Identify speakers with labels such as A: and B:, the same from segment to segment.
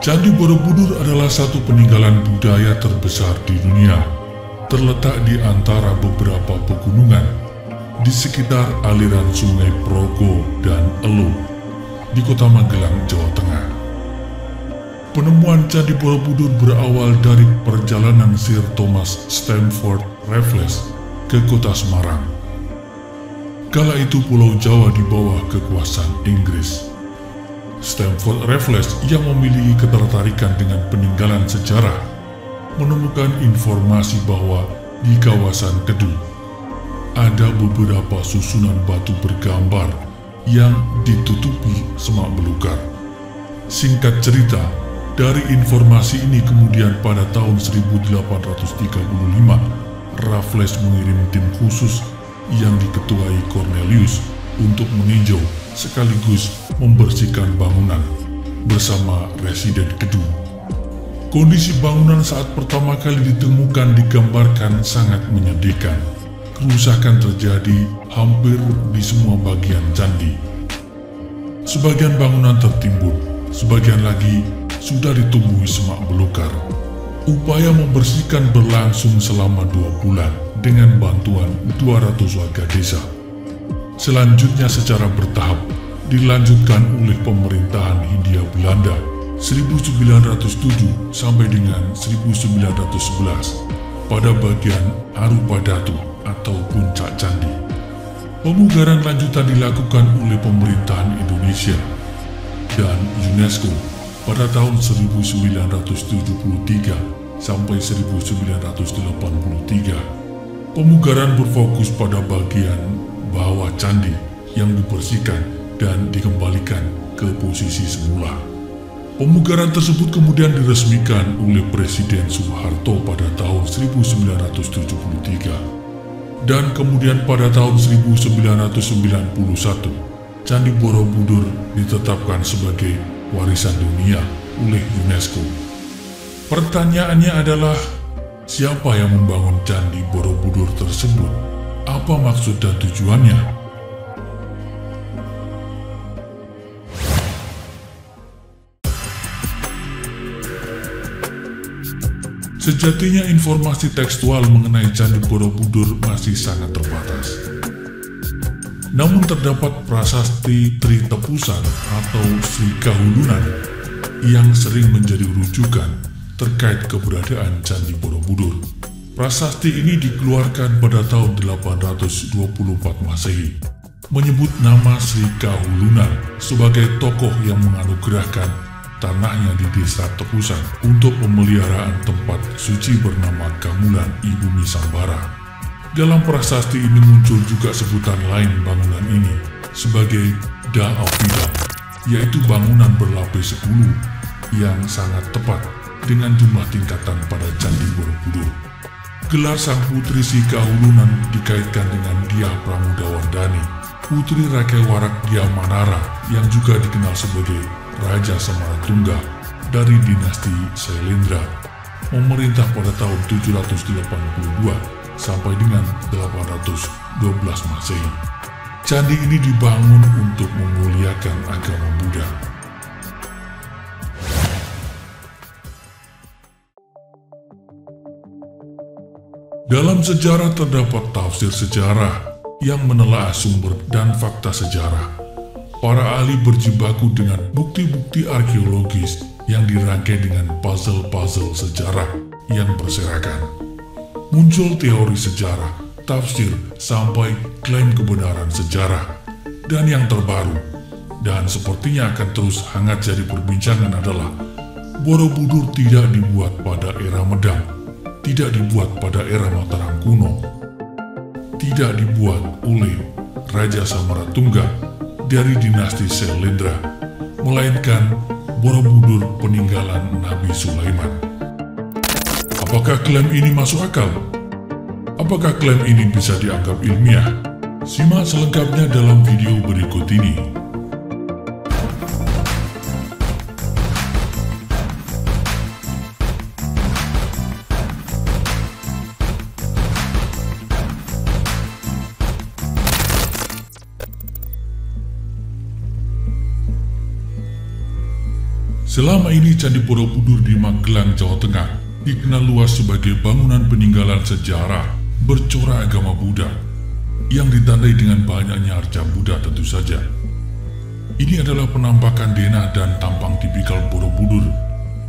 A: Candi Borobudur adalah satu peninggalan budaya terbesar di dunia, terletak di antara beberapa pegunungan di sekitar aliran Sungai Progo dan Elo di Kota Magelang, Jawa Tengah. Penemuan Candi Borobudur berawal dari perjalanan Sir Thomas Stamford Raffles ke Kota Semarang. Kala itu Pulau Jawa di bawah kekuasaan Inggris. Stamford Raffles yang memiliki ketertarikan dengan peninggalan sejarah menemukan informasi bahwa di kawasan Kedu ada beberapa susunan batu bergambar yang ditutupi semak belukar. Singkat cerita, dari informasi ini kemudian pada tahun 1835 Raffles mengirim tim khusus yang diketuai Cornelius untuk meninjau sekaligus membersihkan bangunan bersama residen Kedu. Kondisi bangunan saat pertama kali ditemukan digambarkan sangat menyedihkan. Kerusakan terjadi hampir di semua bagian candi. Sebagian bangunan tertimbun, sebagian lagi sudah ditumbuhi semak belukar. Upaya membersihkan berlangsung selama 2 bulan dengan bantuan 200 warga desa. Selanjutnya secara bertahap dilanjutkan oleh pemerintahan Hindia Belanda 1907 sampai dengan 1911 pada bagian Arupa Datu atau puncak candi. Pemugaran lanjutan dilakukan oleh pemerintahan Indonesia dan UNESCO pada tahun 1973 sampai 1983. Pemugaran berfokus pada bagian bawah candi yang dibersihkan dan dikembalikan ke posisi semula. Pemugaran tersebut kemudian diresmikan oleh Presiden Soeharto pada tahun 1973 dan kemudian pada tahun 1991 Candi Borobudur ditetapkan sebagai warisan dunia oleh UNESCO. Pertanyaannya adalah, siapa yang membangun Candi Borobudur tersebut? Apa maksud dan tujuannya? Sejatinya informasi tekstual mengenai Candi Borobudur masih sangat terbatas. Namun terdapat prasasti Tri Tepusan atau Sri Kahulunan yang sering menjadi rujukan terkait keberadaan Candi Borobudur. Prasasti ini dikeluarkan pada tahun 824 Masehi, menyebut nama Sri Kahulunan sebagai tokoh yang menganugerahkan tanahnya di desa Tepusan untuk pemeliharaan tempat suci bernama Gamulan Ibu Misambara. Dalam prasasti ini muncul juga sebutan lain bangunan ini sebagai Da'afidam, yaitu bangunan berlapis 10 yang sangat tepat dengan jumlah tingkatan pada Candi Borobudur. Gelar sang putri Sri Kahulunan dikaitkan dengan Dyah Pramodawardhani, putri Rakewarak Dyah Manara yang juga dikenal sebagai Raja Samaratungga dari dinasti Sailendra, memerintah pada tahun 782 sampai dengan 812 Masehi. Candi ini dibangun untuk memuliakan agama Buddha. Dalam sejarah terdapat tafsir sejarah yang menelaah sumber dan fakta sejarah. Para ahli berjibaku dengan bukti-bukti arkeologis yang dirangkai dengan puzzle-puzzle sejarah yang berserakan. Muncul teori sejarah, tafsir, sampai klaim kebenaran sejarah. Dan yang terbaru, dan sepertinya akan terus hangat jadi perbincangan adalah Borobudur tidak dibuat pada era Medang, tidak dibuat pada era Mataram kuno, tidak dibuat oleh Raja Samaratungga dari dinasti Sailendra, melainkan Borobudur peninggalan Nabi Sulaiman. Apakah klaim ini masuk akal? Apakah klaim ini bisa dianggap ilmiah? Simak selengkapnya dalam video berikut ini. Selama ini Candi Borobudur di Magelang, Jawa Tengah dikenal luas sebagai bangunan peninggalan sejarah bercorak agama Buddha yang ditandai dengan banyaknya arca Buddha tentu saja. Ini adalah penampakan denah dan tampang tipikal Borobudur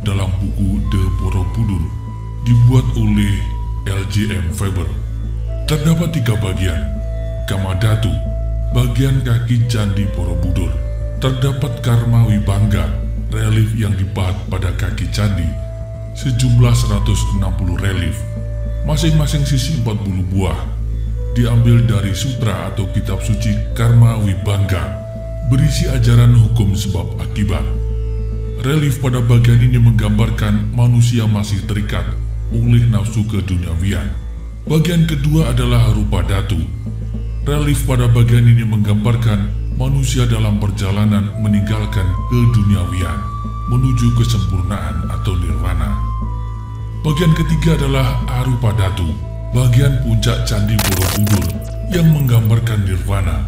A: dalam buku The Borobudur dibuat oleh LJM Faber. Terdapat 3 bagian. Kamadhatu, bagian kaki Candi Borobudur. Terdapat Karma Wibangga, relief yang dipahat pada kaki candi, sejumlah 160 relief, masing-masing sisi 40 buah, diambil dari sutra atau kitab suci Karma Wibangga, berisi ajaran hukum sebab akibat. Relief pada bagian ini menggambarkan manusia masih terikat oleh nafsu keduniawian. Bagian kedua adalah rupa datu. Relief pada bagian ini menggambarkan manusia dalam perjalanan meninggalkan keduniawian menuju kesempurnaan atau nirwana. Bagian ketiga adalah arupa datu, bagian puncak Candi Borobudur yang menggambarkan nirwana.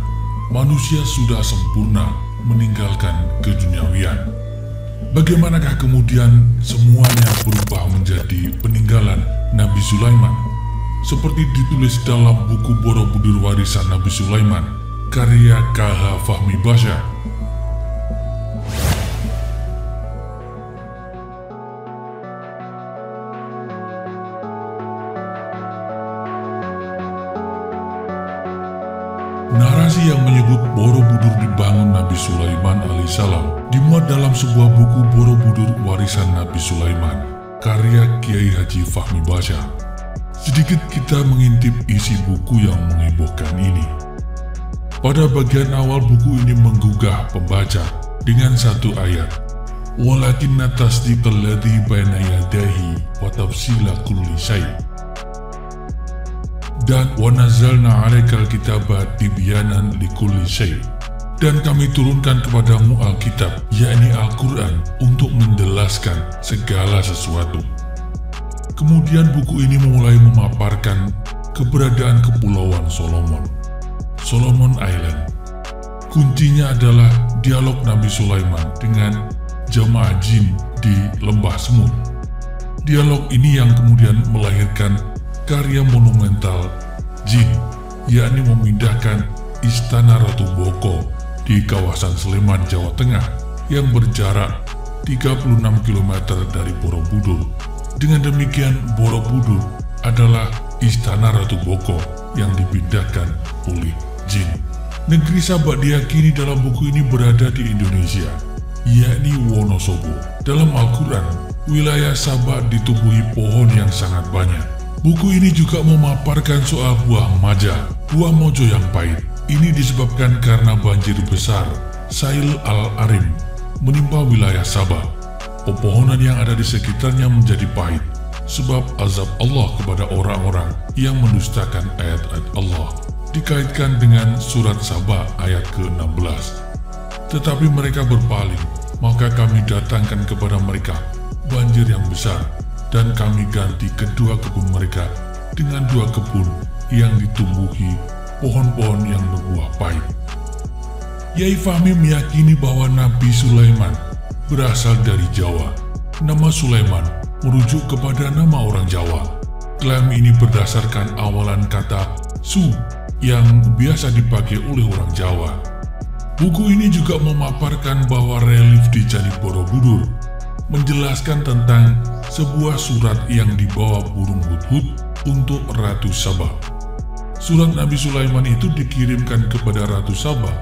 A: Manusia sudah sempurna meninggalkan keduniawian. Bagaimanakah kemudian semuanya berubah menjadi peninggalan Nabi Sulaiman? Seperti ditulis dalam buku Borobudur Warisan Nabi Sulaiman, karya K.H. Fahmi Basha. Narasi yang menyebut Borobudur dibangun Nabi Sulaiman alaihissalam dimuat dalam sebuah buku Borobudur Warisan Nabi Sulaiman, karya Kiai Haji Fahmi Basha. Sedikit kita mengintip isi buku yang menghebohkan ini. Pada bagian awal buku ini menggugah pembaca dengan satu ayat, "Walakinna tasdiqal ladzi baina yadayhi wa tafsila kulli syai'." Dan "Wa nazzalna 'alaikal kitaba tibyanan likulli syai'." Dan kami turunkan kepadamu Alkitab, yakni Al-Quran, untuk menjelaskan segala sesuatu. Kemudian buku ini mulai memaparkan keberadaan Kepulauan Solomon, Solomon Island. Kuncinya adalah dialog Nabi Sulaiman dengan jamaah jin di Lembah Semut. Dialog ini yang kemudian melahirkan karya monumental jin, yakni memindahkan Istana Ratu Boko di kawasan Sleman, Jawa Tengah yang berjarak 36 km dari Borobudur. Dengan demikian, Borobudur adalah Istana Ratu Boko yang dipindahkan oleh jin. Negeri Sabak diyakini dalam buku ini berada di Indonesia, yakni Wonosobo. Dalam Al-Quran, wilayah Sabak ditumbuhi pohon yang sangat banyak. Buku ini juga memaparkan soal buah maja, buah mojo yang pahit. Ini disebabkan karena banjir besar, Sail Al-Arim, menimpa wilayah Sabak. Pepohonan yang ada di sekitarnya menjadi pahit, sebab azab Allah kepada orang-orang yang mendustakan ayat-ayat Allah. Dikaitkan dengan surat Saba ayat ke-16. Tetapi mereka berpaling, maka kami datangkan kepada mereka banjir yang besar, dan kami ganti kedua kebun mereka dengan 2 kebun yang ditumbuhi pohon-pohon yang berbuah pahit. Yai Fahmi meyakini bahwa Nabi Sulaiman berasal dari Jawa. Nama Sulaiman merujuk kepada nama orang Jawa. Klaim ini berdasarkan awalan kata Su yang biasa dipakai oleh orang Jawa. Buku ini juga memaparkan bahwa relief di Candi Borobudur menjelaskan tentang sebuah surat yang dibawa burung hudhud untuk Ratu Sabah. Surat Nabi Sulaiman itu dikirimkan kepada Ratu Sabah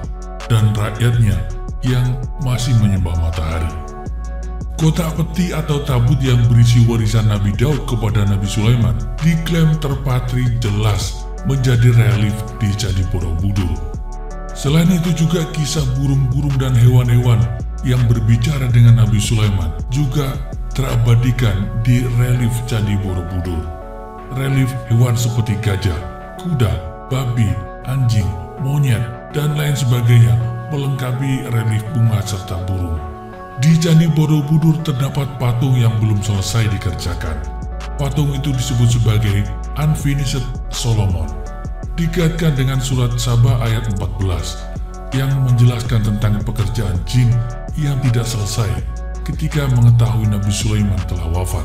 A: dan rakyatnya yang masih menyembah matahari. Kotak peti atau tabut yang berisi warisan Nabi Daud kepada Nabi Sulaiman diklaim terpatri jelas menjadi relief di Candi Borobudur. Selain itu juga kisah burung-burung dan hewan-hewan yang berbicara dengan Nabi Sulaiman juga terabadikan di relief Candi Borobudur. Relief hewan seperti gajah, kuda, babi, anjing, monyet, dan lain sebagainya melengkapi relief bunga serta burung. Di Candi Borobudur terdapat patung yang belum selesai dikerjakan. Patung itu disebut sebagai Unfinished Solomon. Dikaitkan dengan surat Saba ayat 14 yang menjelaskan tentang pekerjaan jin yang tidak selesai ketika mengetahui Nabi Sulaiman telah wafat.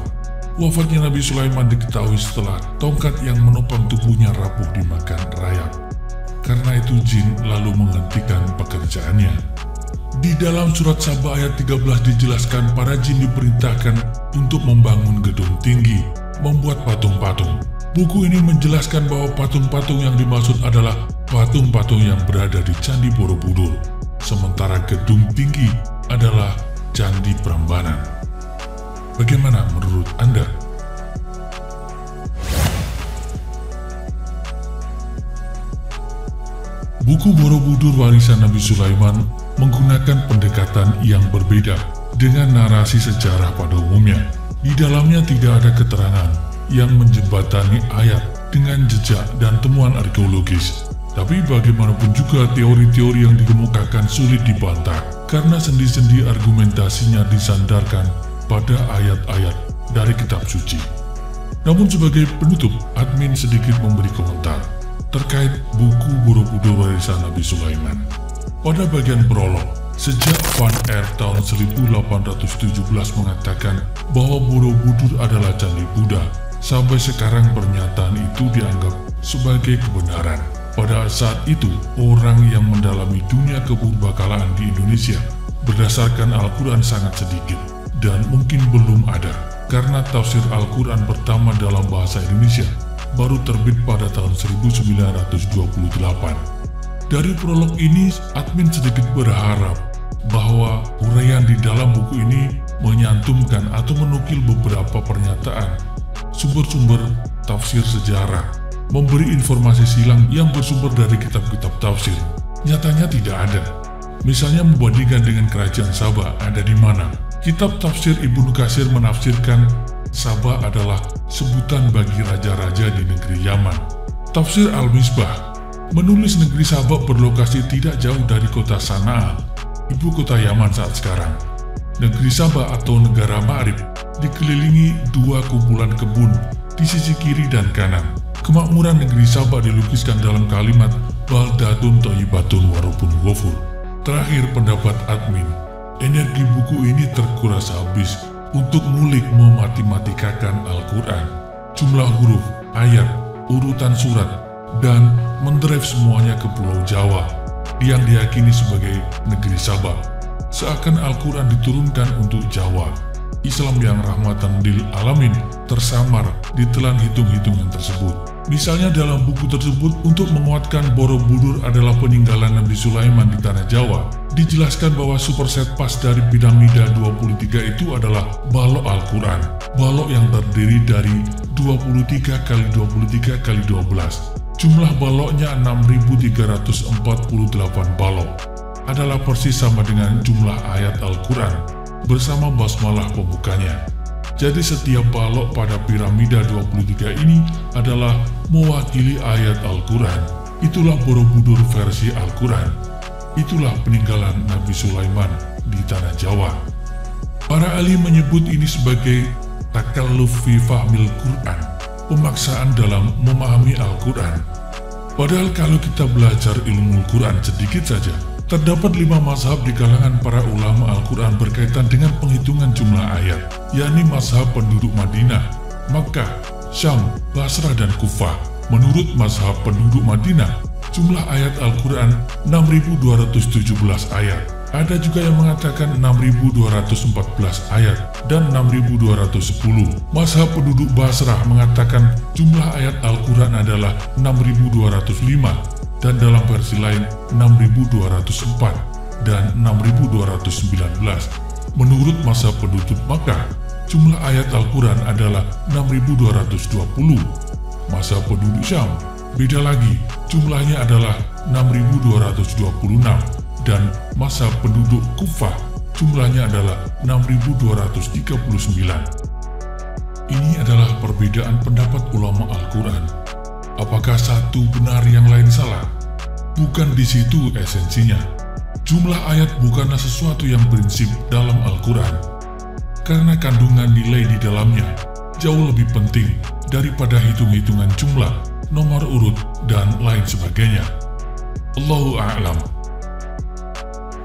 A: Wafatnya Nabi Sulaiman diketahui setelah tongkat yang menopang tubuhnya rapuh dimakan rayap. Karena itu jin lalu menghentikan pekerjaannya. Di dalam surat Saba ayat 13 dijelaskan para jin diperintahkan untuk membangun gedung tinggi, membuat patung-patung. Buku ini menjelaskan bahwa patung-patung yang dimaksud adalah patung-patung yang berada di Candi Borobudur, sementara gedung tinggi adalah Candi Prambanan. Bagaimana menurut Anda? Buku Borobudur warisan Nabi Sulaiman menggunakan pendekatan yang berbeda dengan narasi sejarah pada umumnya. Di dalamnya tidak ada keterangan yang menjembatani ayat dengan jejak dan temuan arkeologis. Tapi bagaimanapun juga teori-teori yang dikemukakan sulit dibantah karena sendi-sendi argumentasinya disandarkan pada ayat-ayat dari kitab suci. Namun sebagai penutup, admin sedikit memberi komentar terkait buku Borobudur warisan Nabi Sulaiman. Pada bagian prolog, sejak Van Eyck tahun 1817 mengatakan bahwa Borobudur adalah candi Buddha, sampai sekarang pernyataan itu dianggap sebagai kebenaran. Pada saat itu, orang yang mendalami dunia kepurbakalaan di Indonesia berdasarkan Al-Quran sangat sedikit dan mungkin belum ada, karena tafsir Al-Quran pertama dalam bahasa Indonesia baru terbit pada tahun 1928. Dari prolog ini, admin sedikit berharap bahwa uraian di dalam buku ini menyantumkan atau menukil beberapa pernyataan, sumber-sumber tafsir sejarah, memberi informasi silang yang bersumber dari kitab-kitab tafsir. Nyatanya tidak ada. Misalnya membandingkan dengan kerajaan Sabah ada di mana. Kitab tafsir Ibnu Katsir menafsirkan Sabah adalah sebutan bagi raja-raja di negeri Yaman. Tafsir Al-Misbah menulis negeri Sabah berlokasi tidak jauh dari kota Sana'a, ibu kota Yaman saat sekarang. Negeri Sabah atau negara Ma'rib dikelilingi dua kumpulan kebun di sisi kiri dan kanan. Kemakmuran negeri Sabah dilukiskan dalam kalimat baldatun thayyibatun warabun ghafur. Terakhir pendapat admin, energi buku ini terkuras habis untuk ngulik mematematikakan Al-Quran, jumlah huruf, ayat, urutan surat, dan mendrive semuanya ke Pulau Jawa yang diyakini sebagai negeri Sabah. Seakan Al-Quran diturunkan untuk Jawa. Islam yang rahmatan lil alamin tersamar di telan hitung-hitungan tersebut. Misalnya dalam buku tersebut, untuk menguatkan Borobudur adalah peninggalan Nabi Sulaiman di tanah Jawa, dijelaskan bahwa superset pas dari piramida 23 itu adalah balok Al-Quran. Balok yang terdiri dari 23 kali 23 kali 12. Jumlah baloknya 6.348 balok. Adalah persis sama dengan jumlah ayat Al-Quran bersama basmalah pembukanya. Jadi setiap balok pada piramida 23 ini adalah mewakili ayat Al-Quran. Itulah Borobudur versi Al-Quran. Itulah peninggalan Nabi Sulaiman di tanah Jawa. Para ahli menyebut ini sebagai takalluf fi fahmil Quran, pemaksaan dalam memahami Al-Quran. Padahal kalau kita belajar ilmu Al-Quran sedikit saja, terdapat 5 mazhab di kalangan para ulama Al-Quran berkaitan dengan penghitungan jumlah ayat, yakni mazhab penduduk Madinah, Makkah, Syam, Basrah, dan Kufah. Menurut mazhab penduduk Madinah, jumlah ayat Al-Quran 6.217 ayat. Ada juga yang mengatakan 6.214 ayat dan 6.210. Mazhab penduduk Basrah mengatakan jumlah ayat Al-Quran adalah 6.205 dan dalam versi lain 6.204 dan 6.219. Menurut mazhab penduduk Makkah, jumlah ayat Al-Quran adalah 6.220. Mazhab penduduk Syam beda lagi, jumlahnya adalah 6.226, dan mazhab penduduk Kufah jumlahnya adalah 6.239. Ini adalah perbedaan pendapat ulama Al-Quran. Apakah satu benar yang lain salah? Bukan di situ esensinya. Jumlah ayat bukanlah sesuatu yang prinsip dalam Al-Quran, karena kandungan nilai di dalamnya jauh lebih penting daripada hitung-hitungan jumlah, nomor urut, dan lain sebagainya. Allahu a'lam.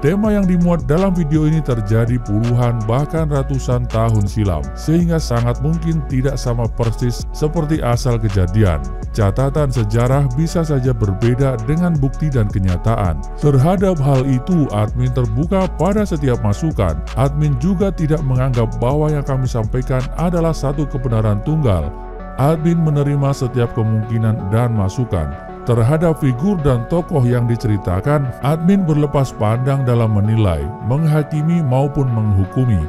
A: Tema yang dimuat dalam video ini terjadi puluhan bahkan ratusan tahun silam, sehingga sangat mungkin tidak sama persis seperti asal kejadian. Catatan sejarah bisa saja berbeda dengan bukti dan kenyataan. Terhadap hal itu, admin terbuka pada setiap masukan. Admin juga tidak menganggap bahwa yang kami sampaikan adalah satu kebenaran tunggal. Admin menerima setiap kemungkinan dan masukan. Terhadap figur dan tokoh yang diceritakan, admin berlepas pandang dalam menilai, menghakimi maupun menghukumi.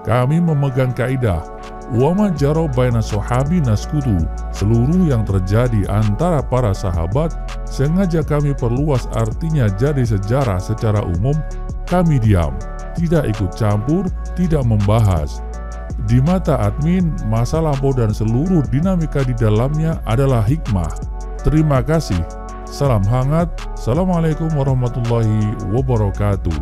A: Kami memegang kaidah, wa ma jara baina sahabi naskutu. Seluruh yang terjadi antara para sahabat sengaja kami perluas artinya jadi sejarah secara umum. Kami diam, tidak ikut campur, tidak membahas. Di mata admin, masa lampau dan seluruh dinamika di dalamnya adalah hikmah. Terima kasih. Salam hangat. Assalamualaikum warahmatullahi wabarakatuh.